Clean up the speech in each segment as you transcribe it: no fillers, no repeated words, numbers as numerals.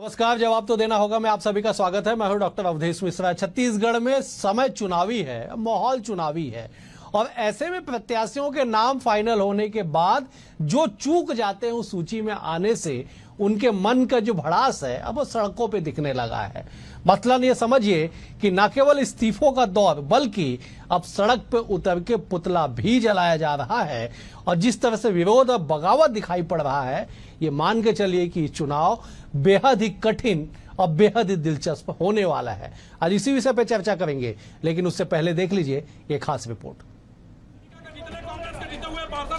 नमस्कार। जवाब तो देना होगा। मैं आप सभी का स्वागत है। मैं हूं डॉक्टर अवधेश मिश्रा। छत्तीसगढ़ में समय चुनावी है, माहौल चुनावी है और ऐसे में प्रत्याशियों के नाम फाइनल होने के बाद जो चूक जाते हैं उस सूची में आने से उनके मन का जो भड़ास है अब वो सड़कों पे दिखने लगा है। मतलब ये समझिए कि न केवल इस्तीफों का दौर बल्कि अब सड़क पे उतर के पुतला भी जलाया जा रहा है और जिस तरह से विरोध और बगावत दिखाई पड़ रहा है ये मान के चलिए कि चुनाव बेहद ही कठिन और बेहद ही दिलचस्प होने वाला है। आज इसी विषय पर चर्चा करेंगे, लेकिन उससे पहले देख लीजिए ये खास रिपोर्ट।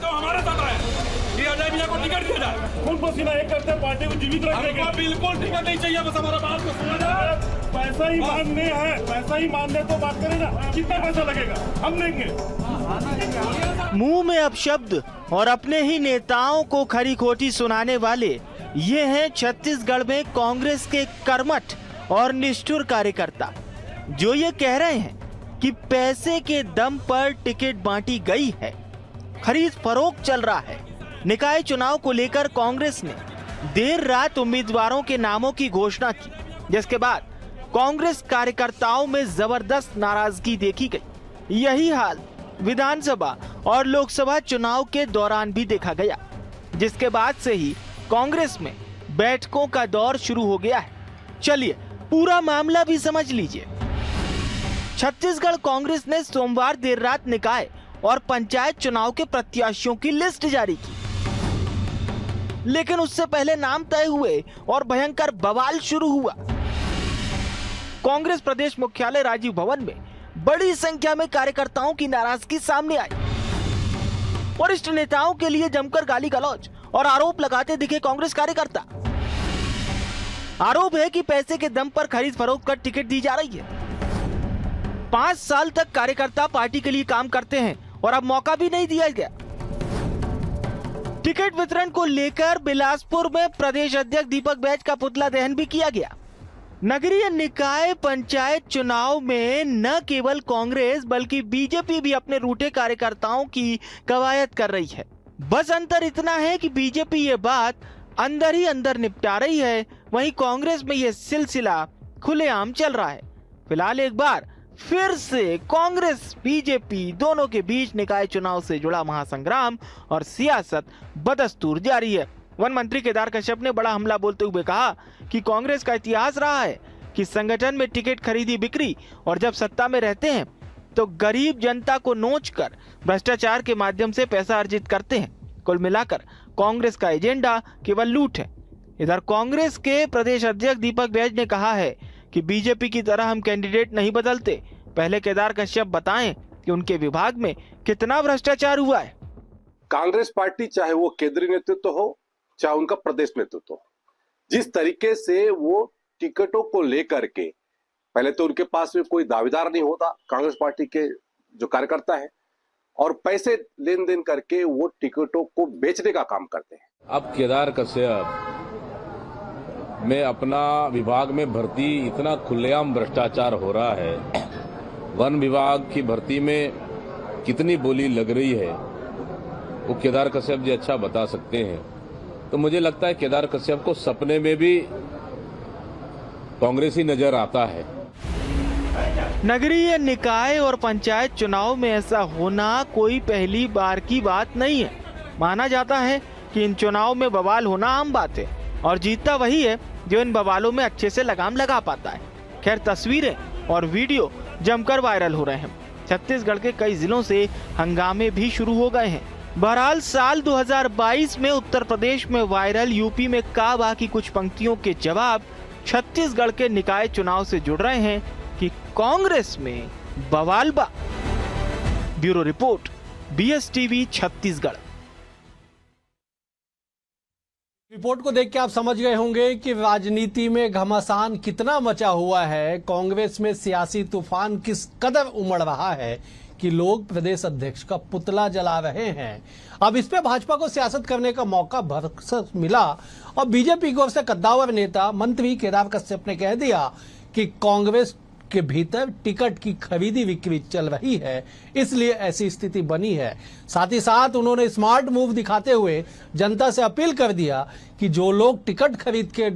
हमारे साथ आए कि अजय भैया को टिकट दिया जाए। खून पसीना एक करते हैं पार्टी को जीवित रखने के। बिल्कुल टिकट नहीं चाहिए, बस हमारा बात को सुना जाए। पैसा ही मानने है, पैसा ही मानने तो बात करें ना, कितना पैसा लगेगा हम देंगे। मुंह में अपशब्द और अपने ही नेताओं को खरी खोटी सुनाने वाले ये हैं छत्तीसगढ़ में कांग्रेस के कर्मठ और निष्ठुर कार्यकर्ता, जो ये कह रहे हैं कि पैसे के दम पर टिकट बांटी गई है, खरीद फरोख्त चल रहा है। निकाय चुनाव को लेकर कांग्रेस ने देर रात उम्मीदवारों के नामों की घोषणा की, जिसके बाद कांग्रेस कार्यकर्ताओं में जबरदस्त नाराजगी देखी गई। यही हाल विधानसभा और लोकसभा चुनाव के दौरान भी देखा गया, जिसके बाद से ही कांग्रेस में बैठकों का दौर शुरू हो गया है। चलिए पूरा मामला भी समझ लीजिए। छत्तीसगढ़ कांग्रेस ने सोमवार देर रात निकाय और पंचायत चुनाव के प्रत्याशियों की लिस्ट जारी की, लेकिन उससे पहले नाम तय हुए और भयंकर बवाल शुरू हुआ। कांग्रेस प्रदेश मुख्यालय राजीव भवन में बड़ी संख्या में कार्यकर्ताओं की नाराजगी सामने आई। वरिष्ठ नेताओं के लिए जमकर गाली गलौज और आरोप लगाते दिखे कांग्रेस कार्यकर्ता। आरोप है कि पैसे के दम पर खरीद फरोख्त कर टिकट दी जा रही है। 5 साल तक कार्यकर्ता पार्टी के लिए काम करते हैं और अब मौका भी नहीं दिया गया। टिकट वितरण को लेकर बिलासपुर में प्रदेश अध्यक्ष दीपक बैज का पुतला दहन भी किया गया। नगरीय निकाय पंचायत चुनाव में न केवल कांग्रेस बल्कि बीजेपी भी अपने रूठे कार्यकर्ताओं की कवायद कर रही है। बस अंतर इतना है कि बीजेपी ये बात अंदर ही अंदर निपटा रही है, वहीं कांग्रेस में यह सिलसिला खुलेआम चल रहा है। फिलहाल एक बार फिर से कांग्रेस बीजेपी दोनों के बीच निकाय चुनाव से जुड़ा महासंग्राम और सियासत बदस्तूर जारी है। वन मंत्री केदार कश्यप ने बड़ा हमला बोलते हुए कहा कि कांग्रेस का इतिहास रहा है कि संगठन में टिकट खरीदी बिक्री और जब सत्ता में रहते हैं तो गरीब जनता को नोचकर भ्रष्टाचार के माध्यम से पैसा अर्जित करते हैं। कुल मिलाकर कांग्रेस का एजेंडा केवल लूट है। इधर कांग्रेस के प्रदेश अध्यक्ष दीपक बैज ने कहा है कि बीजेपी की तरह हम कैंडिडेट नहीं बदलते। पहले केदार कश्यप बताएं कि उनके विभाग में कितना भ्रष्टाचार हुआ है। कांग्रेस पार्टी चाहे वो केंद्रीय नेतृत्व हो चाहे उनका प्रदेश नेतृत्व हो, जिस तरीके से वो टिकटों को लेकर के, पहले तो उनके पास में कोई दावेदार नहीं होता कांग्रेस पार्टी के जो कार्यकर्ता है, और पैसे लेन देन करके वो टिकटों को बेचने का काम करते हैं। अब केदार कश्यप में अपना विभाग में भर्ती इतना खुलेआम भ्रष्टाचार हो रहा है, वन विभाग की भर्ती में कितनी बोली लग रही है वो केदार कश्यप जी अच्छा बता सकते हैं। तो मुझे लगता है केदार कश्यप को सपने में भी कांग्रेस ही नजर आता है। नगरीय निकाय और पंचायत चुनाव में ऐसा होना कोई पहली बार की बात नहीं है। माना जाता है कि इन चुनाव में बवाल होना आम बात है और जीतता वही है जो इन बवालों में अच्छे से लगाम लगा पाता है। खैर, तस्वीरें और वीडियो जमकर वायरल हो रहे हैं। छत्तीसगढ़ के कई जिलों से हंगामे भी शुरू हो गए हैं। बहरहाल साल 2022 में उत्तर प्रदेश में वायरल यूपी में काबा की कुछ पंक्तियों के जवाब छत्तीसगढ़ के निकाय चुनाव से जुड़ रहे हैं कि कांग्रेस में बवाल बा। Bureau report, BSTV Chhattisgarh. Report को देख के आप समझ गए होंगे कि राजनीति में घमासान कितना मचा हुआ है। कांग्रेस में सियासी तूफान किस कदर उमड़ रहा है कि लोग प्रदेश अध्यक्ष का पुतला जला रहे हैं। अब इस पे भाजपा को सियासत करने का मौका भरसक मिला और बीजेपी की ओर से कद्दावर नेता मंत्री केदार कश्यप ने कह दिया कि कांग्रेस के भीतर टिकट की खरीदी बिक्री चल रही है, इसलिए ऐसी स्थिति बनी है। साथ ही साथ उन्होंने स्मार्ट मूव दिखाते हुए जनता से अपील कर दिया कि जो लोग टिकट खरीद के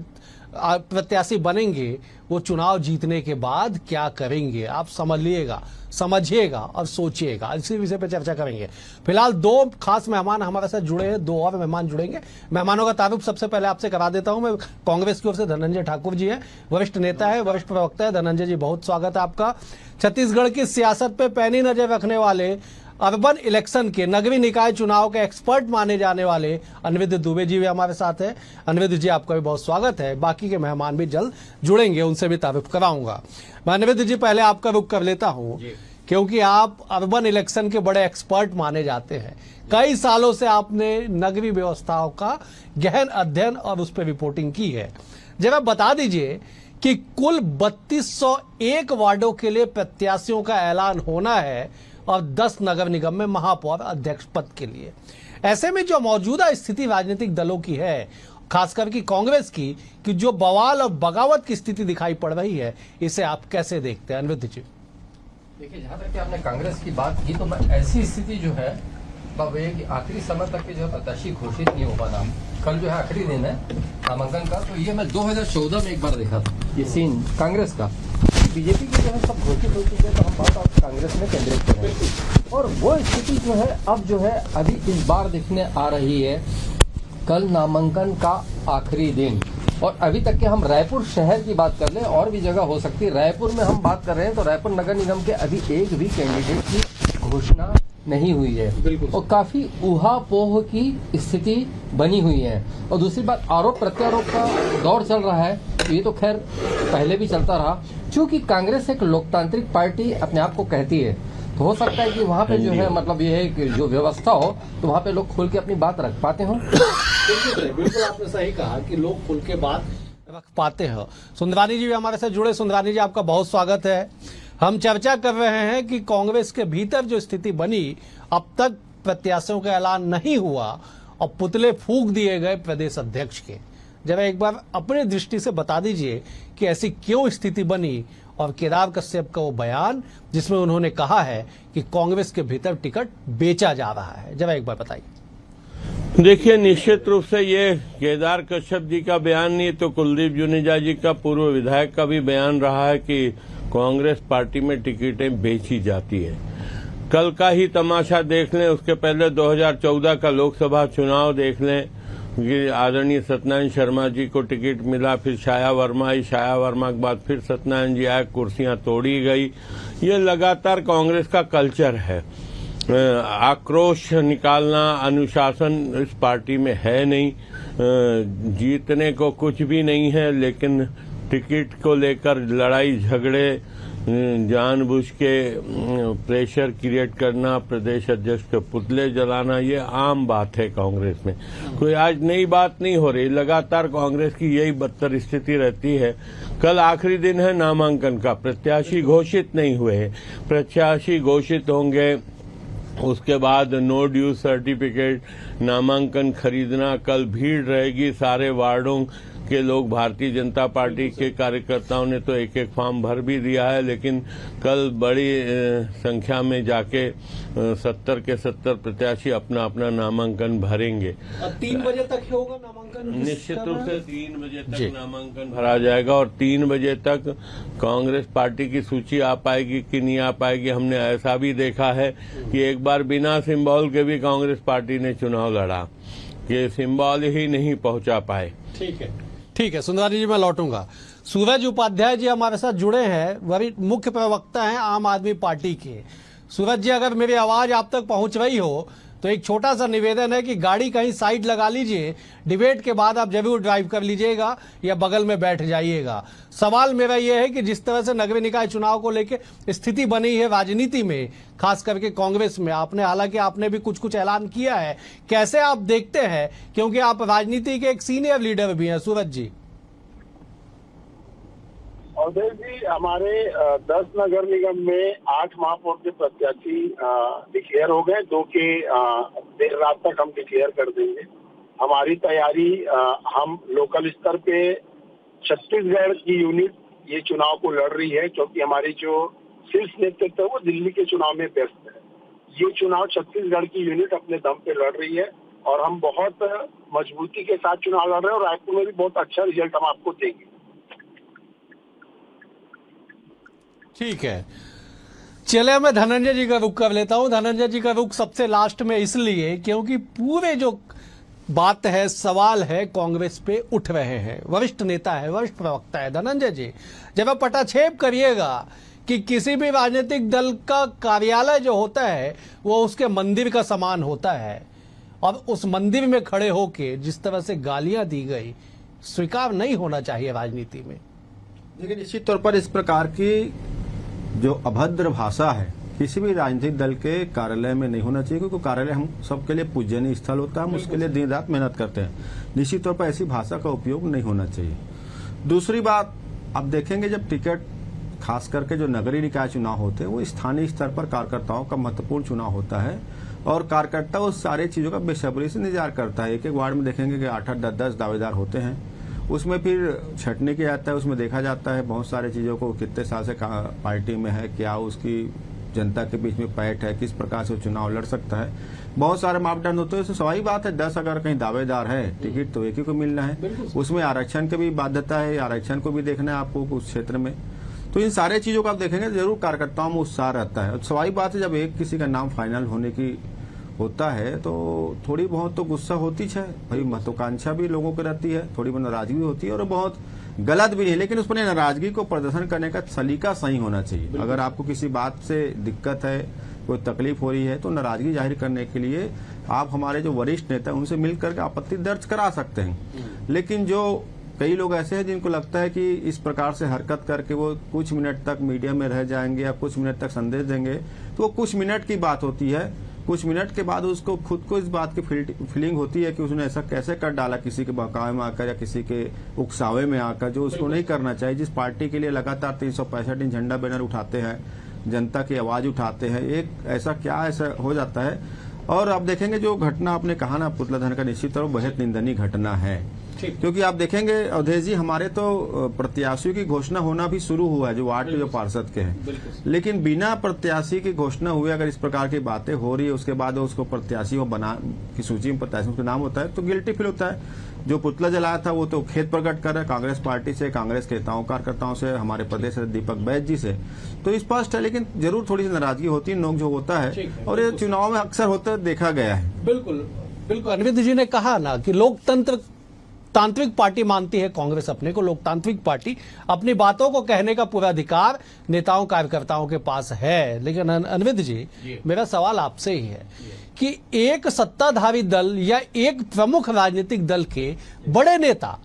प्रत्याशी बनेंगे वो चुनाव जीतने के बाद क्या करेंगे, आप समझिएगा, समझिएगा और सोचिएगा। इसी विषय पर चर्चा करेंगे। फिलहाल दो खास मेहमान हमारे साथ जुड़े हैं, दो और मेहमान जुड़ेंगे। मेहमानों का तारुफ सबसे पहले आपसे करा देता हूं मैं। कांग्रेस की ओर से धनंजय ठाकुर जी हैं, वरिष्ठ नेता है, वरिष्ठ प्रवक्ता है। धनंजय जी, बहुत स्वागत है आपका। छत्तीसगढ़ की सियासत पे पैनी नजर रखने वाले, अर्बन इलेक्शन के, नगरीय निकाय चुनाव के एक्सपर्ट माने जाने वाले अनिरुद्ध दुबे जी भी हमारे साथ हैं। अनिरुद्ध जी, आपका भी बहुत स्वागत है। बाकी के मेहमान भी जल्द जुड़ेंगे, उनसे भी तारुफ कराऊंगा। मैं अनिरुद्ध जी पहले आपका रुख कर लेता हूं, क्योंकि आप अर्बन इलेक्शन के बड़े एक्सपर्ट माने जाते हैं। कई सालों से आपने नगरीय व्यवस्थाओं का गहन अध्ययन और उस पर रिपोर्टिंग की है। जरा बता दीजिए कि कुल 3201 वार्डों के लिए प्रत्याशियों का ऐलान होना है और 10 नगर निगम में महापौर अध्यक्ष पद के लिए। ऐसे में जो मौजूदा स्थिति राजनीतिक दलों की है, खासकर की कांग्रेस की, कि जो बवाल और बगावत की स्थिति दिखाई पड़ रही है, इसे आप कैसे देखते हैं अनिरुद्ध जी? देखिए, जहाँ तक कि आपने कांग्रेस की बात की, तो ऐसी स्थिति जो है वो ये कि आखिरी समय तक के जो है प्रत्याशी घोषित नहीं हो पाना। कल जो है आखिरी दिन है नामांकन का, तो ये मैं 2014 में एक बार देखा था ये सीन कांग्रेस का। बीजेपी के जो है सब घोषित हो चुके हैं, तो हम बात अब कांग्रेस में केंद्रित करें। और वो स्थिति जो है अब जो है अभी इस बार दिखने आ रही है। कल नामांकन का आखिरी दिन, और अभी तक के हम रायपुर शहर की बात कर लें, और भी जगह हो सकती है। रायपुर में हम बात कर रहे हैं तो रायपुर नगर निगम के अभी एक भी कैंडिडेट की घोषणा नहीं हुई है, और काफी ऊहापोह की स्थिति बनी हुई है। और दूसरी बात, आरोप प्रत्यारोप का दौर चल रहा है, तो ये तो खैर पहले भी चलता रहा। चूंकि कांग्रेस एक लोकतांत्रिक पार्टी अपने आप को कहती है, तो हो सकता है कि वहाँ पे जो है मतलब ये है कि जो व्यवस्था हो तो वहाँ पे लोग खुल के अपनी बात रख पाते हो। बिल्कुल आपने सही कहा कि लोग खुल के बात रख पाते हैं। सुंदरानी जी भी हमारे साथ जुड़े। सुंदरानी जी, आपका बहुत स्वागत है। हम चर्चा कर रहे हैं कि कांग्रेस के भीतर जो स्थिति बनी, अब तक प्रत्याशियों का ऐलान नहीं हुआ और पुतले फूंक दिए गए प्रदेश अध्यक्ष के। जरा एक बार अपनी दृष्टि से बता दीजिए कि ऐसी क्यों स्थिति बनी, और केदार कश्यप का वो बयान जिसमें उन्होंने कहा है कि कांग्रेस के भीतर टिकट बेचा जा रहा है। जरा एक बार बताइए। देखिए, निश्चित रूप से ये केदार कश्यप जी का बयान नहीं तो कुलदीप जुनेजा जी का, पूर्व विधायक का भी बयान रहा है कि कांग्रेस पार्टी में टिकटें बेची जाती है। कल का ही तमाशा देख लें, उसके पहले 2014 का लोकसभा चुनाव देख लें कि आदरणीय सत्यनारायण शर्मा जी को टिकट मिला, फिर छाया वर्मा आई, छाया वर्मा के बाद फिर सत्यनारायण जी आए, कुर्सियां तोड़ी गई। ये लगातार कांग्रेस का कल्चर है। आक्रोश निकालना, अनुशासन इस पार्टी में है नहीं। जीतने को कुछ भी नहीं है, लेकिन टिकट को लेकर लड़ाई झगड़े, जानबूझ के प्रेशर क्रिएट करना, प्रदेश अध्यक्ष के पुतले जलाना, ये आम बात है कांग्रेस में। कोई आज नई बात नहीं हो रही। लगातार कांग्रेस की यही बदतर स्थिति रहती है। कल आखिरी दिन है नामांकन का, प्रत्याशी घोषित नहीं हुए। प्रत्याशी घोषित होंगे, उसके बाद नो ड्यू सर्टिफिकेट, नामांकन खरीदना। कल भीड़ रहेगी, सारे वार्डों के लोग, भारतीय जनता पार्टी के कार्यकर्ताओं ने तो एक एक फॉर्म भर भी दिया है, लेकिन कल बड़ी संख्या में जाके 70 के 70 प्रत्याशी अपना अपना नामांकन भरेंगे। 3 बजे तक होगा नामांकन? निश्चित रूप से 3 बजे तक नामांकन भरा जाएगा, और 3 बजे तक कांग्रेस पार्टी की सूची आ पाएगी कि नहीं आ पाएगी। हमने ऐसा भी देखा है कि एक बार बिना सिंबल के भी कांग्रेस पार्टी ने चुनाव लड़ा, कि सिंबल ही नहीं पहुंचा पाए। ठीक है सुंदरानी जी, मैं लौटूंगा। सूरज उपाध्याय जी हमारे साथ जुड़े हैं, वही मुख्य प्रवक्ता हैं आम आदमी पार्टी के। सूरज जी, अगर मेरी आवाज आप तक पहुंच रही हो तो एक छोटा सा निवेदन है कि गाड़ी कहीं साइड लगा लीजिए, डिबेट के बाद आप जरूर ड्राइव कर लीजिएगा या बगल में बैठ जाइएगा। सवाल मेरा यह है कि जिस तरह से नगरीय निकाय चुनाव को लेकर स्थिति बनी है राजनीति में, खास करके कांग्रेस में, हालांकि आपने भी कुछ ऐलान किया है, कैसे आप देखते हैं, क्योंकि आप राजनीति के एक सीनियर लीडर भी हैं। सूरज जी। अवधेश जी, हमारे 10 नगर निगम में 8 महापौर के प्रत्याशी डिक्लेयर हो गए। 2 के देर रात तक हम डिक्लेयर कर देंगे। हमारी तैयारी, हम लोकल स्तर पे छत्तीसगढ़ की यूनिट ये चुनाव को लड़ रही है, क्योंकि हमारी जो शीर्ष नेतृत्व है वो दिल्ली के चुनाव में व्यस्त है। ये चुनाव छत्तीसगढ़ की यूनिट अपने दम पे लड़ रही है। और हम बहुत मजबूती के साथ चुनाव लड़ रहे हैं और रायपुर में भी बहुत अच्छा रिजल्ट हम आपको देंगे। ठीक है, चले मैं धनंजय जी का रुख कर लेता हूं। धनंजय जी का रुख सबसे लास्ट में इसलिए क्योंकि पूरे जो बात है, सवाल है, कांग्रेस पे उठ रहे हैं। वरिष्ठ नेता है, वरिष्ठ प्रवक्ता है धनंजय जी, जब आप पटाक्षेप करिएगा कि किसी भी राजनीतिक दल का कार्यालय जो होता है वो उसके मंदिर का समान होता है, और उस मंदिर में खड़े होके जिस तरह से गालियां दी गई, स्वीकार नहीं होना चाहिए राजनीति में। देखिए, निश्चित तौर पर इस प्रकार की जो अभद्र भाषा है किसी भी राजनीतिक दल के कार्यालय में नहीं होना चाहिए, क्योंकि कार्यालय हम सबके लिए पूजनीय स्थल होता है, हम उसके लिए दिन रात मेहनत करते हैं। निश्चित तौर पर ऐसी भाषा का उपयोग नहीं होना चाहिए। दूसरी बात, आप देखेंगे जब टिकट, खास करके जो नगरीय निकाय चुनाव होते हैं, वो स्थानीय स्तर पर कार्यकर्ताओं का महत्वपूर्ण चुनाव होता है और कार्यकर्ता उस सारी चीजों का बेसब्री से इंतजार करता है। एक एक वार्ड में देखेंगे कि 8-8, 10-10 दावेदार होते हैं, उसमें फिर छटने किया जाता है, उसमें देखा जाता है बहुत सारी चीजों को, कितने साल से पार्टी में है, क्या उसकी जनता के बीच में पैठ है, किस प्रकार से चुनाव लड़ सकता है, बहुत सारे मापदंड होते हैं। तो स्वाभाविक बात है 10 अगर कहीं दावेदार है, टिकट तो एक ही को मिलना है, उसमें आरक्षण की भी बाध्यता है, आरक्षण को भी देखना है आपको उस क्षेत्र में। तो इन सारे चीजों को आप देखेंगे जरूर कार्यकर्ताओं में उत्साह रहता है। स्वाभाविक बात है जब एक किसी का नाम फाइनल होने की होता है तो थोड़ी बहुत तो गुस्सा होती है भाई, महत्वाकांक्षा भी लोगों को रहती है, थोड़ी बहुत नाराजगी होती है और बहुत गलत भी नहीं, लेकिन उस पर नाराजगी को प्रदर्शन करने का सलीका सही होना चाहिए। अगर आपको किसी बात से दिक्कत है, कोई तकलीफ हो रही है, तो नाराजगी जाहिर करने के लिए आप हमारे जो वरिष्ठ नेता हैं उनसे मिल करके आपत्ति दर्ज करा सकते हैं। लेकिन जो कई लोग ऐसे हैं जिनको लगता है कि इस प्रकार से हरकत करके वो कुछ मिनट तक मीडिया में रह जाएंगे या कुछ मिनट तक संदेश देंगे, तो वो कुछ मिनट की बात होती है। कुछ मिनट के बाद उसको खुद को इस बात की फीलिंग होती है कि उसने ऐसा कैसे कर डाला किसी के बहकावे में आकर या किसी के उकसावे में आकर, जो उसको नहीं करना चाहिए। जिस पार्टी के लिए लगातार 365 दिन झंडा बैनर उठाते हैं, जनता की आवाज उठाते हैं, एक ऐसा क्या ऐसा हो जाता है। और आप देखेंगे जो घटना आपने कहा ना पुतला दहन का, निश्चित तौर पर बेहद निंदनीय घटना है, क्योंकि आप देखेंगे अवधेश जी, हमारे तो प्रत्याशियों की घोषणा होना भी शुरू हुआ है जो वार्ड के जो पार्षद के हैं, लेकिन बिना प्रत्याशी की घोषणा हुए अगर इस प्रकार की बातें हो रही है, उसके बाद उसको प्रत्याशी बना की सूची में प्रत्याशियों का नाम होता है तो गिल्टी फील होता है। जो पुतला जलाया था वो तो खेद प्रकट कर रहा है कांग्रेस पार्टी से, कांग्रेस के नेताओं कार्यकर्ताओं से, हमारे प्रदेश दीपक बैद जी से, तो स्पष्ट है। लेकिन जरूर थोड़ी सी नाराजगी होती है, नोक जो होता है, और ये चुनाव में अक्सर होता देखा गया है। बिल्कुल बिल्कुल, अरविंद जी ने कहा ना कि लोकतंत्र तांत्रिक पार्टी मानती है कांग्रेस अपने को, लोकतांत्रिक पार्टी, अपनी बातों को कहने का पूरा अधिकार नेताओं कार्यकर्ताओं के पास है। लेकिन अरविंद जी, मेरा सवाल आपसे ही है कि एक सत्ताधारी दल या एक प्रमुख राजनीतिक दल के बड़े नेता,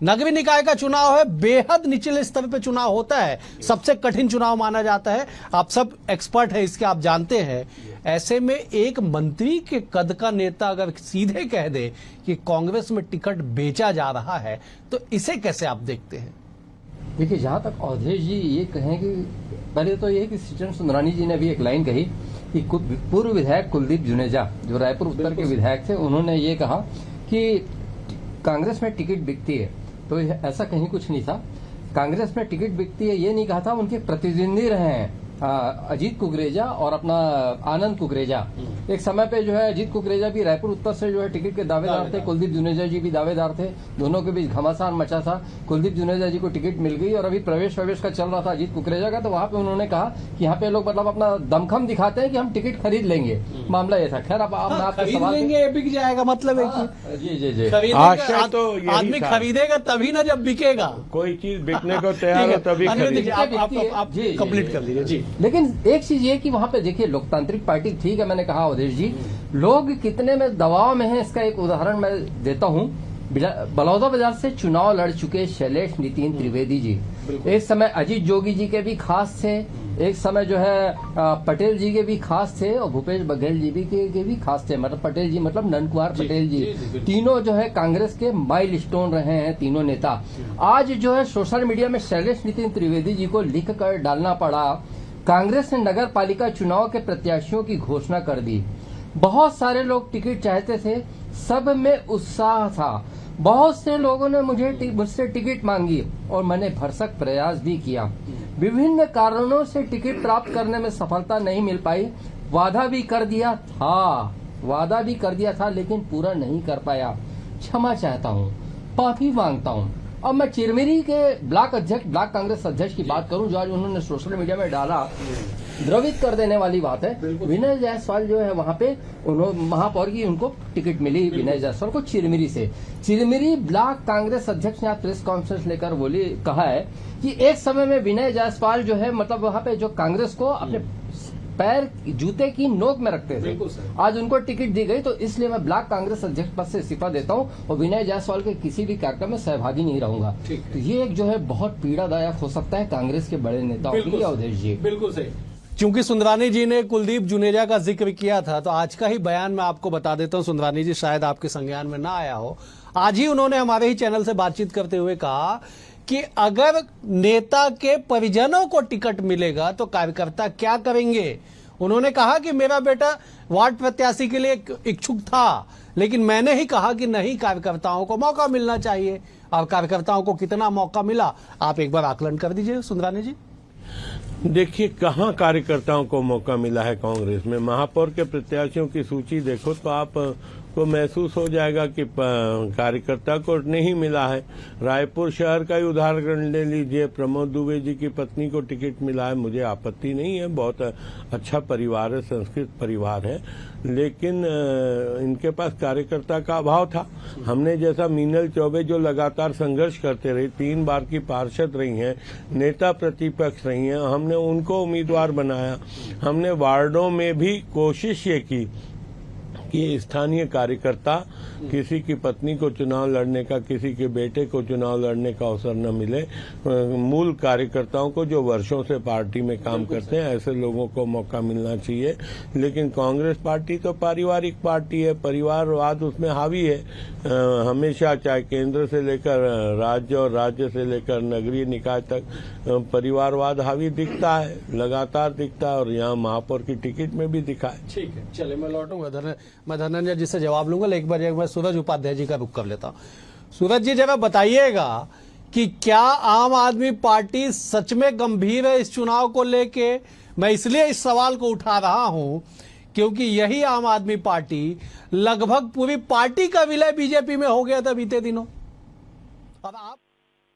नगरीय निकाय का चुनाव है, बेहद निचले स्तर पे चुनाव होता है, सबसे कठिन चुनाव माना जाता है, आप सब एक्सपर्ट हैं इसके, आप जानते हैं। ऐसे में एक मंत्री के कद का नेता अगर सीधे कह दे कि कांग्रेस में टिकट बेचा जा रहा है, तो इसे कैसे आप देखते हैं? देखिए, जहां तक अवधेश जी ये कहें कि पहले तो ये कि सृजन सुंदरानी जी ने भी एक लाइन कही कि पूर्व विधायक कुलदीप जुनेजा जो रायपुर उत्तर के विधायक थे, उन्होंने ये कहा कि कांग्रेस में टिकट बिकती है, तो ऐसा कहीं कुछ नहीं था। कांग्रेस में टिकट बिकती है ये नहीं कहा था, उनके प्रतिद्वंदी रहे हैं अजीत कुकरेजा और अपना आनंद कुकरेजा। एक समय पे जो है अजीत कुकरेजा भी रायपुर उत्तर से जो है टिकट के दावेदार थे, कुलदीप जुनेजा जी भी दावेदार थे, दोनों के बीच घमासान मचा था। कुलदीप जुनेजा जी को टिकट मिल गई और अभी प्रवेश का चल रहा था अजीत कुकरेजा का, तो वहां पे उन्होंने कहा कि यहाँ पे लोग मतलब अपना दमखम दिखाते हैं कि हम टिकट खरीद लेंगे, मामला ये था। खैर, अब आपके सवाल लेंगे बिक जाएगा, मतलब है कि जी आशा तो आदमी खरीदेगा तभी ना जब बिकेगा, कोई चीज बिकने को तैयार हो तभी आप कंप्लीट कर लीजिए जी। लेकिन एक चीज ये कि वहां पे देखिए लोकतांत्रिक पार्टी, ठीक है, मैंने कहा अवधेश जी, लोग कितने में दबाव में हैं इसका एक उदाहरण मैं देता हूं। बलौदा बाजार से चुनाव लड़ चुके शैलेश नितिन त्रिवेदी जी, एक समय अजीत जोगी जी के भी खास थे, एक समय जो है पटेल जी के भी खास थे और भूपेश बघेल जी भी के भी खास थे। मतलब पटेल जी मतलब नंद कुमार पटेल जी, तीनों जो है कांग्रेस के माइलस्टोन रहे हैं तीनों नेता। आज जो है सोशल मीडिया में शैलेश नितिन त्रिवेदी जी को लिख कर डालना पड़ा, कांग्रेस ने नगर पालिका चुनाव के प्रत्याशियों की घोषणा कर दी। बहुत सारे लोग टिकट चाहते थे, सब में उत्साह था, बहुत से लोगों ने मुझसे टिकट मांगी और मैंने भरसक प्रयास भी किया। विभिन्न कारणों से टिकट प्राप्त करने में सफलता नहीं मिल पाई, वादा भी कर दिया था वादा भी कर दिया था लेकिन पूरा नहीं कर पाया। क्षमा चाहता हूँ, माफी मांगता हूँ। अब मैं चिरमिरी के ब्लॉक कांग्रेस अध्यक्ष की बात करूं, जो आज उन्होंने सोशल मीडिया में डाला, द्रवित कर देने वाली बात है। विनय जायसवाल जो है वहां पे महापौर की उनको टिकट मिली, विनय जायसवाल को चिरमिरी से। चिरमिरी ब्लॉक कांग्रेस अध्यक्ष ने आज प्रेस कॉन्फ्रेंस लेकर कहा है कि एक समय में विनय जायसवाल जो है मतलब वहां पे जो कांग्रेस को अपने पैर जूते की नोक में रखते थे, आज उनको टिकट दी गई, तो इसलिए मैं ब्लॉक कांग्रेस अध्यक्ष पद से इस्तीफा देता हूं और विनय जायसवाल के किसी भी कार्यक्रम में सहभागी नहीं रहूंगा। तो ये एक जो है बहुत पीड़ादायक हो सकता है कांग्रेस के बड़े नेताओं के लिए। अवधेश जी, बिल्कुल सही। चूंकि सुंदरानी जी ने कुलदीप जुनेजा का जिक्र किया था, तो आज का ही बयान मैं आपको बता देता हूं। सुंदरानी जी शायद आपके संज्ञान में ना आया हो, आज ही उन्होंने हमारे ही चैनल से बातचीत करते हुए कहा कि अगर नेता के परिजनों को टिकट मिलेगा तो कार्यकर्ता क्या करेंगे। उन्होंने कहा कि मेरा बेटा वार्ड प्रत्याशी के लिए इच्छुक था, लेकिन मैंने ही कहा कि नहीं, कार्यकर्ताओं को मौका मिलना चाहिए। और कार्यकर्ताओं को कितना मौका मिला, आप एक बार आकलन कर दीजिए सुंदरानी जी। देखिए, कहाँ कार्यकर्ताओं को मौका मिला है कांग्रेस में। महापौर के प्रत्याशियों की सूची देखो तो आप को महसूस हो जाएगा कि कार्यकर्ता को नहीं मिला है। रायपुर शहर का ही उदाहरण ले लीजिए, प्रमोद दुबे जी की पत्नी को टिकट मिला है, मुझे आपत्ति नहीं है, बहुत अच्छा परिवार है, संस्कृत परिवार है, लेकिन इनके पास कार्यकर्ता का अभाव था। हमने जैसा मीनल चौबे जो लगातार संघर्ष करते रही, 3 बार की पार्षद रही हैं, नेता प्रतिपक्ष रही हैं, हमने उनको उम्मीदवार बनाया। हमने वार्डों में भी कोशिश ये की कि स्थानीय कार्यकर्ता किसी की पत्नी को चुनाव लड़ने का, किसी के बेटे को चुनाव लड़ने का अवसर न मिले। मूल कार्यकर्ताओं को जो वर्षों से पार्टी में काम करते हैं, ऐसे लोगों को मौका मिलना चाहिए। लेकिन कांग्रेस पार्टी तो पारिवारिक पार्टी है, परिवारवाद उसमें हावी है हमेशा, चाहे केंद्र से लेकर राज्य और राज्य से लेकर नगरीय निकाय तक परिवारवाद हावी दिखता है, लगातार दिखता है, और यहाँ महापौर की टिकट में भी दिखा है। ठीक है, चलिए मैं लौटूंगा, मैं धनंजय जी से जवाब लूंगा, लेकिन एक बार सूरज उपाध्याय जी का रुख कर लेता हूं। सूरज जी, जरा बताइएगा कि क्या आम आदमी पार्टी सच में गंभीर है इस चुनाव को लेके। मैं इसलिए इस सवाल को उठा रहा हूं क्योंकि यही आम आदमी पार्टी, लगभग पूरी पार्टी का विलय बीजेपी में हो गया था बीते दिनों, और आप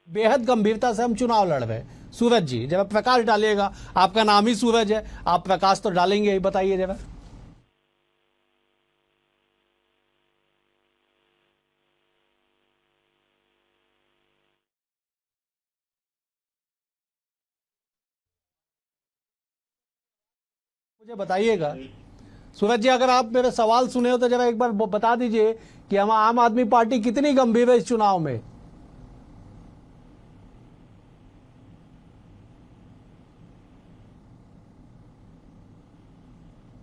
बेहद गंभीरता से हम चुनाव लड़ रहे हैं। सूरज जी, जरा प्रकाश डालिएगा, आपका नाम ही सूरज है, आप प्रकाश तो डालेंगे ही, बताइए जरा। मुझे बताइएगा सूरज जी, अगर आप मेरे सवाल सुने हो तो जरा एक बार बता दीजिए कि हम आम आदमी पार्टी कितनी गंभीर है इस चुनाव में।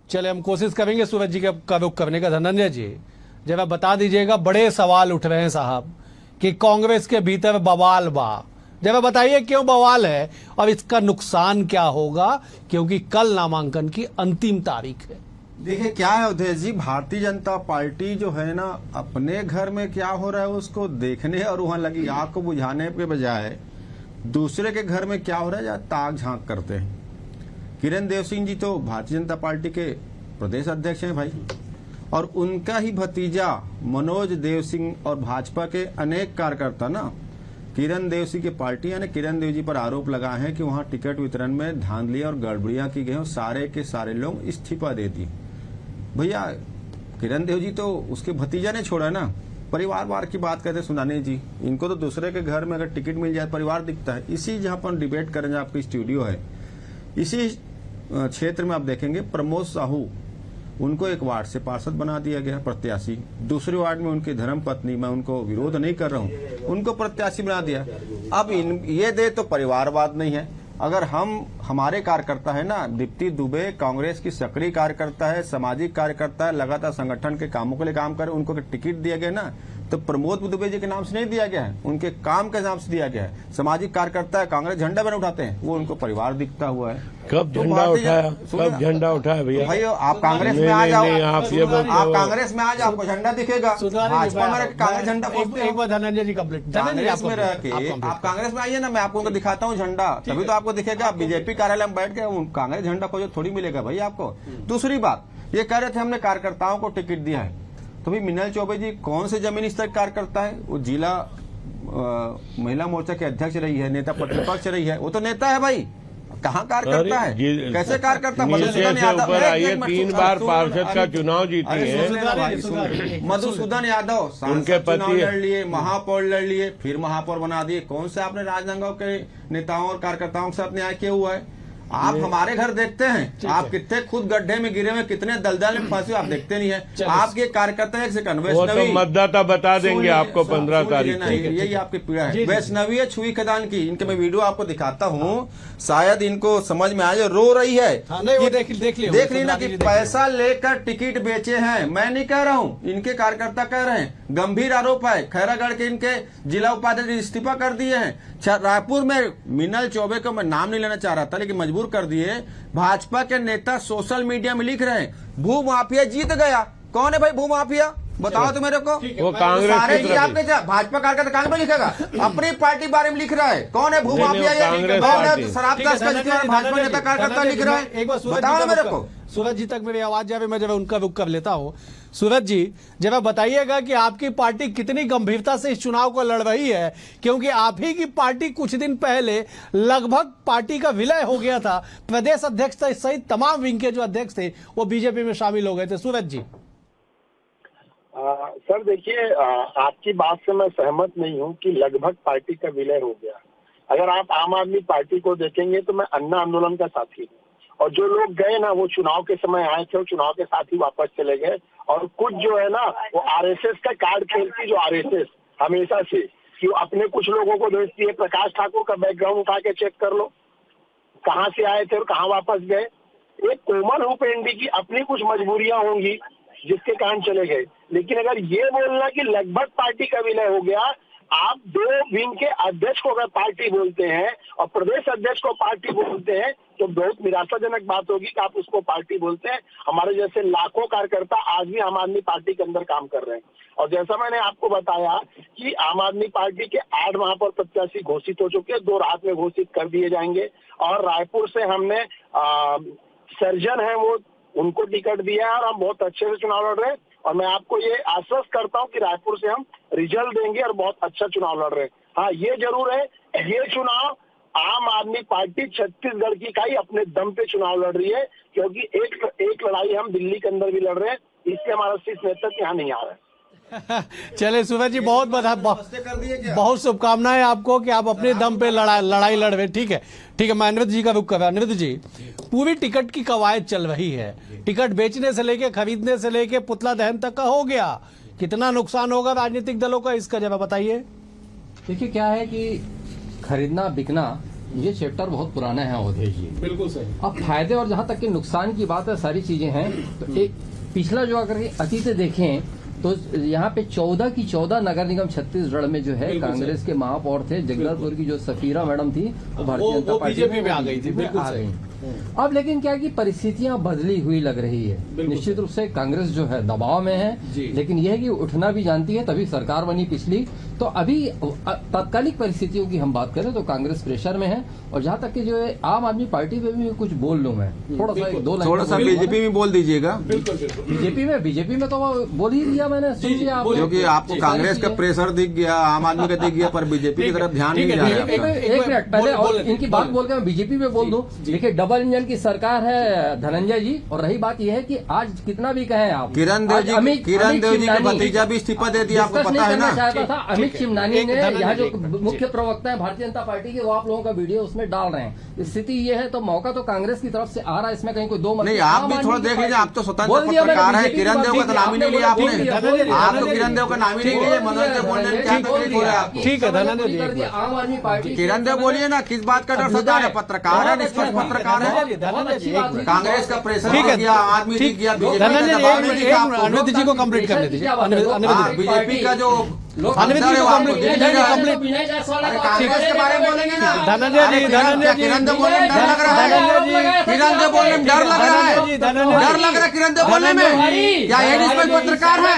चले, हम कोशिश करेंगे सूरज जी का रुख करने का। धनंजय जी, जरा बता दीजिएगा, बड़े सवाल उठ रहे हैं साहब कि कांग्रेस के भीतर बवाल बा, जरा बताइए क्यों बवाल है और इसका नुकसान क्या होगा, क्योंकि कल नामांकन की अंतिम तारीख है। देखिए क्या है अवधेश जी, भारतीय जनता पार्टी जो है ना, अपने घर में क्या हो रहा है उसको देखने और वहां लगी आग को बुझाने के बजाय दूसरे के घर में क्या हो रहा है ताक झांक करते हैं। किरण देव सिंह जी तो भारतीय जनता पार्टी के प्रदेश अध्यक्ष हैं भाई, और उनका ही भतीजा मनोज देव सिंह और भाजपा के अनेक कार्यकर्ता ना किरण देव सिंह की पार्टी यानी किरण देव जी पर आरोप लगा है कि वहां टिकट वितरण में धांधली और गड़बड़ियां की गई और सारे के सारे लोग इस्तीफा दे दिए। भैया किरण देव जी तो उसके भतीजा ने छोड़ा ना, परिवारवाद की बात करते सुनाने जी, इनको तो दूसरे के घर में अगर टिकट मिल जाए परिवार दिखता है। इसी जहां पर डिबेट करेंगे, आपकी स्टूडियो है, इसी क्षेत्र में आप देखेंगे प्रमोद साहू, उनको एक वार्ड से पार्षद बना दिया गया प्रत्याशी। दूसरे वार्ड में उनकी धर्मपत्नी, मैं उनको विरोध नहीं कर रहा हूं, उनको प्रत्याशी बना दिया। अब ये दे तो परिवारवाद नहीं है। अगर हमारे कार्यकर्ता है ना, दीप्ति दुबे कांग्रेस की सक्रिय कार्यकर्ता है, सामाजिक कार्यकर्ता है, लगातार संगठन के कामों के लिए काम करे, उनको टिकट दिया गया ना, तो प्रमोद दुबे जी के नाम से नहीं दिया गया है, उनके काम के नाम से दिया गया है। सामाजिक कार्यकर्ता है, कांग्रेस झंडा बना उठाते हैं, वो उनको परिवार दिखता हुआ है। कब झंडा उठाया, कब झंडा उठाया भैया? भाई आप कांग्रेस में आ जाओ, आप कांग्रेस में आ जाओ, आपको झंडा दिखेगा। भाजपा में कांग्रेस झंडा, एक बार धनंजय जी कंप्लीट, कांग्रेस में रह के आप कांग्रेस में आइए ना, मैं आपको दिखाता हूँ झंडा, तभी तो आपको दिखेगा। बीजेपी कार्यालय में बैठ के कांग्रेस झंडा को जो थोड़ी मिलेगा भाई आपको। दूसरी बात, ये कह रहे थे हमने कार्यकर्ताओं को टिकट दिया है, तो भाई मिनल चौबे जी कौन से जमीनी स्तर के कार्यकर्ता है? वो जिला महिला मोर्चा के अध्यक्ष रही है, नेता प्रतिपक्ष रही है, वो तो नेता है भाई, कहाँ कार्यकर्ता है? कैसे कार्यकर्ता? मधुसूदन यादव आइए 3 बार पार्षद का चुनाव जीती है, मधुसूदन यादव उनके चुनाव पति लड़ लिए, महापौर लड़ लिए, फिर महापौर बना दिए। कौन से आपने राजनांदगांव के नेताओं और कार्यकर्ताओं के साथ न्याय किया हुआ है? आप हमारे घर देखते हैं, आप कितने खुद गड्ढे में गिरे हुए, कितने दलदल में फंसे, आप देखते नहीं है। आपके कार्यकर्ता एक सेकंड, वो तो मतदाता बता देंगे आपको 15 तारीख को। यही आपकी पीड़ा है। वैष्णवी है छुई खदान की, इनके मैं वीडियो आपको दिखाता हूँ, शायद इनको समझ में आए। रो रही है, देख ली ना कि पैसा लेकर टिकट बेचे हैं। मैं नहीं कह रहा हूँ, इनके कार्यकर्ता कह रहे हैं। गंभीर आरोप है, खैरागढ़ के इनके जिला उपाध्यक्ष इस्तीफा कर दिए हैं। रायपुर में मिनल चौबे को मैं नाम नहीं लेना चाह रहा था, लेकिन मजबूर कर दिए। भाजपा के नेता सोशल मीडिया में लिख रहे हैं भू माफिया जीत गया। कौन है भाई भू माफिया? बताओ तो मेरे को। वो कांग्रेस सारे जी आपके भाजपा कार्यकर्ता कांग्रेस में लिखेगा, अपनी पार्टी बारे में लिख रहा है। कौन है भू माफिया? शराब का भाजपा नेता कार्यकर्ता लिख रहा है। एक बार बताओ मेरे को। सूरज जी तक मेरी आवाज जावे, मैं जब उनका रुख कर लेता हूँ। सूरज जी, जब आप बताइएगा कि आपकी पार्टी कितनी गंभीरता से इस चुनाव को लड़ रही है, क्योंकि आप ही की पार्टी कुछ दिन पहले लगभग पार्टी का विलय हो गया था। प्रदेश अध्यक्ष सहित तमाम विंग के जो अध्यक्ष थे वो बीजेपी में शामिल हो गए थे। सूरज जी। सर देखिए, आपकी बात से मैं सहमत नहीं हूं कि लगभग पार्टी का विलय हो गया। अगर आप आम आदमी पार्टी को देखेंगे तो मैं अन्ना आंदोलन का साथी हूँ, और जो लोग गए ना वो चुनाव के समय आए थे और चुनाव के साथ ही वापस चले गए। और कुछ जो है ना वो आरएसएस का कार्ड खेलती, जो आरएसएस हमेशा से कि अपने कुछ लोगों को भेजती है। प्रकाश ठाकुर का बैकग्राउंड उठा के चेक कर लो, कहाँ से आए थे और कहाँ वापस गए। एक कोमल हुपेंडी की अपनी कुछ मजबूरियां होंगी जिसके कारण चले गए। लेकिन अगर ये बोलना कि लगभग पार्टी का विलय हो गया, आप 2 विंग के अध्यक्ष को अगर पार्टी बोलते हैं और प्रदेश अध्यक्ष को पार्टी बोलते हैं तो बहुत निराशाजनक बात होगी कि आप उसको पार्टी बोलते हैं। हमारे जैसे लाखों कार्यकर्ता आज भी आम आदमी पार्टी के अंदर काम कर रहे हैं। और जैसा मैंने आपको बताया कि आम आदमी पार्टी के 8 महापौर प्रत्याशी घोषित हो चुके हैं, 2 रात में घोषित कर दिए जाएंगे। और रायपुर से हमने सर्जन है वो उनको टिकट दिया है और हम बहुत अच्छे से चुनाव लड़ रहे हैं। और मैं आपको ये आश्वस्त करता हूं कि रायपुर से हम रिजल्ट देंगे और बहुत अच्छा चुनाव लड़ रहे हैं। हाँ, ये जरूर है, ये चुनाव आम आदमी पार्टी छत्तीसगढ़ की इकाई अपने दम पे चुनाव लड़ रही है, क्योंकि एक लड़ाई हम दिल्ली के अंदर भी लड़ रहे हैं, इससे हमारा शीर्ष नेतृत्व यहाँ नहीं आ रहा है। चले सूरज जी, बहुत शुभकामनाएं आपको कि आप अपने दम पे लड़ाई लड़ रहे। ठीक है, मैं अनिरुद्ध जी का रुख कर रहा। अनिरुद्ध जी, पूरी टिकट की कवायद चल रही है, टिकट बेचने से लेके खरीदने से लेके पुतला दहन तक का हो गया। कितना नुकसान होगा राजनीतिक दलों का, इसका जवाब बताइए। देखिए क्या है कि खरीदना बिकना ये चैप्टर बहुत पुराना है अवधेश जी। बिल्कुल सही। अब फायदे और जहां तक कि नुकसान की बात है, सारी चीजें हैं। तो एक पिछला जो अगर अतीत देखें तो यहाँ पे 14 की 14 नगर निगम छत्तीसगढ़ में जो है कांग्रेस के महापौर थे। जगदलपुर की जो सफीरा मैडम थी वो भारतीय जनता पार्टी में आ गई थी। बिल्कुल सही। अब लेकिन क्या कि परिस्थितियां बदली हुई लग रही है। निश्चित रूप से कांग्रेस जो है दबाव में है, लेकिन यह है कि उठना भी जानती है, तभी सरकार बनी पिछली। तो अभी तात्कालिक परिस्थितियों की हम बात करें तो कांग्रेस प्रेशर में है। और जहां तक कि जो है आम आदमी पार्टी पे भी कुछ बोल लूं मैं, थोड़ा सा बीजेपी में बोल दीजिएगा। बीजेपी में तो बोल ही दिया मैंने, सुन लिया आप। क्योंकि आपको कांग्रेस का प्रेशर दिख गया, आम आदमी का दिख गया, पर बीजेपी की तरफ ध्यान नहीं जा रहा। एक मिनट पहले और इनकी बात बोल के मैं बीजेपी में बोल दूं। देखिए डबल इंजन की सरकार है धनंजय जी, और रही बात यह है कि आज कितना भी कहें आप, किरण देव जी का भतीजा भी इस्तीफा दे दिया, आपको पता है ना। चाहता था अमित शिवनानी ने, यहाँ जो मुख्य प्रवक्ता है भारतीय जनता पार्टी के, वो आप लोगों का वीडियो उसमें डाल रहे हैं। स्थिति ये है, तो मौका तो कांग्रेस की तरफ से आ रहा है, इसमें कहीं कोई दो मत नहीं। आप भी थोड़ा देख लीजिए, आप तो स्वतंत्र पत्रकार है। किरण देव का तो नाम ही नहीं लिया आपने। आप तो किरण देव का नाम ही नहीं लिए। मनोज देव बोलने में क्या तकलीफ हो रहा है आपको? ठीक है, धन्यवाद जी। आम आदमी पार्टी किरण देव बोलिए ना, किस बात का डर सता है? पत्रकार है, निष्पक्ष पत्रकार है। कांग्रेस का प्रेशर दिया, आम आदमी दिख गया, बीजेपी अनिरुद्ध जी को कंप्लीट करने दीजिए। बीजेपी का जो अनिरुद्ध जी को कंप्लीट कांग्रेस के बारे में बोलेंगे ना। धनंजय जी किरण देव बोलने में डर लग रहा है। किरण देव बोलने में डर लग रहा है। डर लग रहा है किरण देव बोलने में। क्या ये निष्पक्ष पत्रकार है?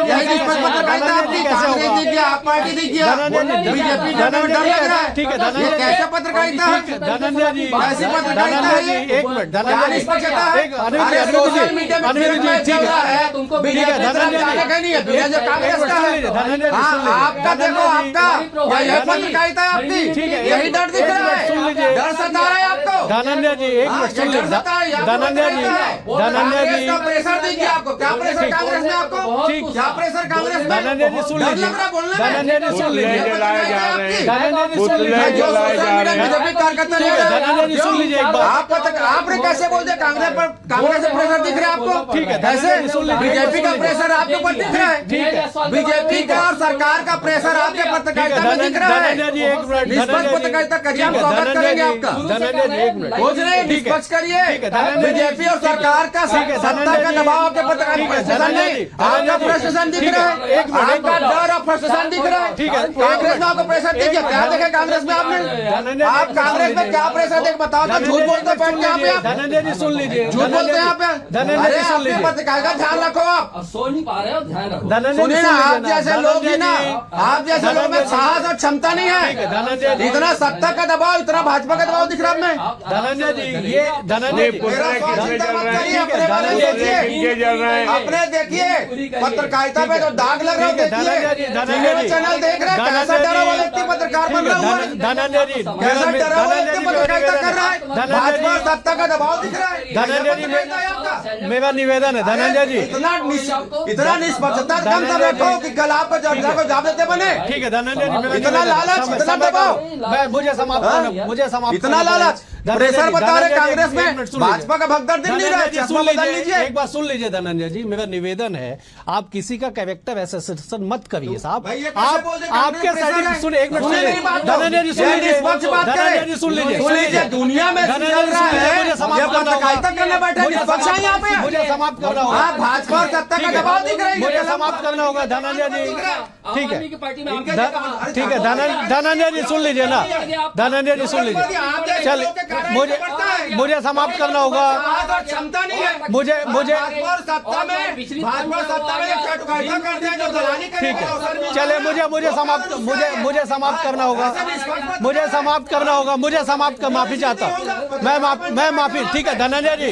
यही निष्पक्ष पत्रकारिता आपकी? कांग्रेस दीजिए, आप पार्टी दीजिए, बीजेपी डर लग रहा है। ठीक है ये कैसे पत्रकारिता है? धनंजय जी, कैसी पत्रकारिता है ये? एक मिनट, क्या धनंजय जी, निष्पक्षता है? अनिरुद्ध जी, सोशल मीडिया में अनिरुद्ध जी, ठीक है, बीजेपी धनंजय जी, नहीं है, बीजेपी कांग्रेस का है। हाँ, आपका देखो, आपका यही पत्रकारिता है आपकी। यही डर दिख रहा है, डर सता रहा है आपको। धनंजय जी, एक मिनट सुन लीजिए, धनंजय जी, धनंजय जी, का प्रेशर दीजिए आपको। क्या प्रेशर कांग्रेस में आपको? क्या प्रेशर कांग्रेस में? धनंजय जी सुन लीजिए, धनंजय जी सुन लीजिए, धनंजय जी सुन लीजिए, जो सोशल मीडिया बीजेपी कार्यकर्ता ले रहे हैं, धनंजय जी सुन लीजिए एक बात, आपने कैसे बोल दिया कांग्रेस पर? कांग्रेस से प्रेशर दिख रहा है आपको? ठीक है, कैसे? सुन लीजिए, बीजेपी का प्रेशर आपके ऊपर दिख रहा है। ठीक है, बीजेपी का और सरकार का प्रेशर आपके पत्रकारिता में दिख रहा है। धनंजय जी एक मिनट, निष्पक्ष पत्रकारिता करिए, हम स्वागत करेंगे आपका। धनंजय जी एक मिनट, खोज रहे निष्पक्ष करिए। बीजेपी और सरकार का सत्ता का दबाव आपके पत्रकारिता नहीं, आपका प्रशासन दिख रहा है। आपका डर और प्रशासन दिख रहा है। ठीक है, कांग्रेस में आपको प्रेशर दीजिए, क्या देखे कांग्रेस में आपने? आप कांग्रेस में क्या प्रेशर देख बताओ तो। झूठ बोलते बैठ के यहाँ पे आप धनंजय जी सुन लीजिए, झूठ बोलते हैं यहाँ पे। धनंजय जी सुन अपने लीजिए, पत्रकारिता ध्यान रखो आप। सो नहीं पा रहे हो, ध्यान रखो। धनंजय जी सुनिए ना, सुन आप लीजिए जैसे लोग ही ना, आप जैसे लोग में साहस और क्षमता नहीं धनंजय है। जी, इतना सत्ता का दबाव, इतना भाजपा का दबाव दिख रहा है हमें। धनंजय जी, ये धनंजय जी, मेरा स्वास्थ्य चिंता मत करिए, अपने बारे में देखिए, अपने देखिए पत्रकारिता पे जो दाग लग रहा है देखिए। चैनल देख रहे हैं, कैसा डरा हुआ व्यक्ति पत्रकार बन रहा है। धनंजय जी, कैसा डरा हुआ व्यक्ति पत्रकारिता कर रहा है। भाजपा और सत्ता का दबाव दिख रहा है। धनंजय जी, मेरा निवेदन है, धनंजय जी, इतना निष्पक्षता कम से रखो कि कल आपको जनता को जवाब देते बने। ठीक है धनंजय जी, मेरा इतना निवेदन है। लालच, इतना दबाव, मैं मुझे समाप्त इतना लालच, प्रेशर बता रहे कांग्रेस में, भाजपा का भगदड़ दिख नहीं रहा है। चश्मा बदल लीजिए। एक बात सुन लीजिए धनंजय जी, मेरा निवेदन है, आप किसी का कैरेक्टर एसेसिनेशन मत करिए साहब। आप आपके साइड सुनिए, एक मिनट सुनिए, धनंजय जी सुन लीजिए, धनंजय जी सुन लीजिए, दुनिया में चल रहा है, ये पत्रकारिता करने बैठे निष्पक्ष है यहाँ पे। मुझे समाप्त करना होगा। भाजपा और सत्ता का दबाव दिख रहा है। मुझे समाप्त करना होगा धनंजय जी, ठीक है, ठीक है, धनंजय जी सुन लीजिए ना, धनंजय जी सुन लीजिए, चल मुझे समाप्त करना होगा। क्षमता नहीं है मुझे सत्ता में, भाजपा सत्ता में चटुकारिता करते हैं जो दलाली ठीक है, चले मुझे समाप्त करना होगा, मुझे समाप्त करना होगा, मुझे समाप्त कर, माफी चाहता हूँ मैं माफी। ठीक है धनंजय जी,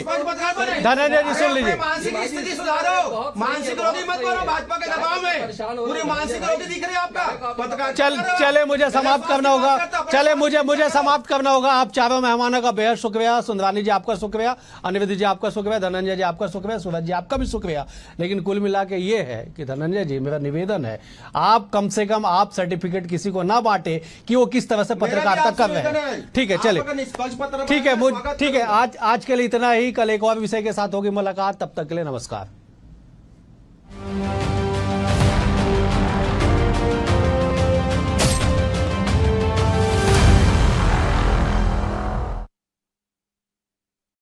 धनंजय जी सुन लीजिए, मानसिक स्थिति सुधारो, मानसिक रोगी मत करो भाजपा के दबाव में। पूरी मानसिक रोगी दिख रही है आपका। चले मुझे समाप्त करना होगा, चले मुझे समाप्त करना होगा। आप चारों मेहमानों का बेहद शुक्रिया, सुंदरानी जी आपका शुक्रिया, अनिरुद्ध जी आपका शुक्रिया, धनंजय जी आपका शुक्रिया, सूरज जी आपका भी शुक्रिया। लेकिन कुल मिला के ये है कि धनंजय जी, मेरा निवेदन है, आप कम से कम आप सर्टिफिकेट किसी को ना बांटे कि वो किस तरह से पत्रकारिता कर रहे हैं। ठीक है, चले, ठीक है, आज के लिए इतना ही। कल एक और विषय के साथ होगी मुलाकात, तब तक के लिए नमस्कार।